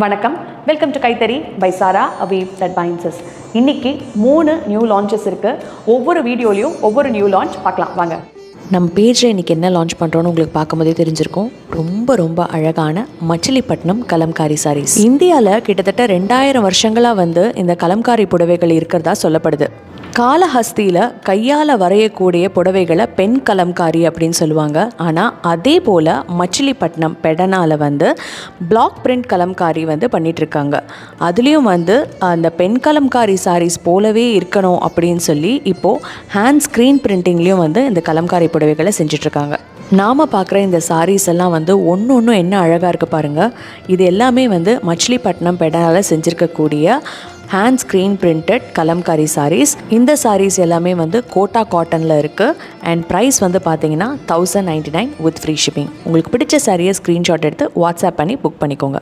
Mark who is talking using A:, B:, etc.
A: வணக்கம், welcome to கைத்தறி by Sara weave that binds us. இன்னைக்கு 3 நியூ லான்ச்சஸ் இருக்குது. ஒவ்வொரு வீடியோலையும் ஒவ்வொரு நியூ லான்ச் பார்க்கலாம் வாங்க.
B: நம்ம பேஜில் இன்றைக்கி என்ன லான்ச் பண்ணுறோன்னு உங்களுக்கு பார்க்கும்போதே தெரிஞ்சிருக்கும். ரொம்ப அழகான மச்சிலிப்பட்டினம் கலம்காரி சாரீஸ். இந்தியாவில் கிட்டத்தட்ட 2000 வருஷங்களாக இந்த கலம்காரி புடவைகள் இருக்கிறதா சொல்லப்படுது. காலஹஸ்தியில் கையால் வரையக்கூடிய புடவைகளை பெண் கலம்காரி அப்படின்னு சொல்லுவாங்க. ஆனால் அதே போல் மச்சிலிப்பட்டினம் பெடனால் பிளாக் பிரிண்ட் கலம்காரி பண்ணிகிட்ருக்காங்க. அதுலேயும் அந்த பெண் கலம்காரி சாரீஸ் போலவே இருக்கணும் அப்படின்னு சொல்லி இப்போது ஹேண்ட் ஸ்க்ரீன் பிரிண்டிங்லேயும் இந்த கலம்காரி புடவைகளை செஞ்சிட்ருக்காங்க. நாம் பார்க்குற இந்த சாரீஸ் எல்லாம் ஒன்று என்ன அழகாக இருக்குது பாருங்கள். இது எல்லாமே மச்சிலிப்பட்டினம் பெடனால் செஞ்சுருக்கக்கூடிய hand screen printed kalamkari sarees. இந்த சாரீஸ் எல்லாமே கோட்டா காட்டனில் இருக்குது. அண்ட் ப்ரைஸ் பார்த்தீங்கன்னா 1099 வித் ஃப்ரீ ஷிப்பிங். உங்களுக்கு பிடிச்ச சாரியை ஸ்க்ரீன்ஷாட் எடுத்து வாட்ஸ்அப் பண்ணி புக் பண்ணிக்கோங்க.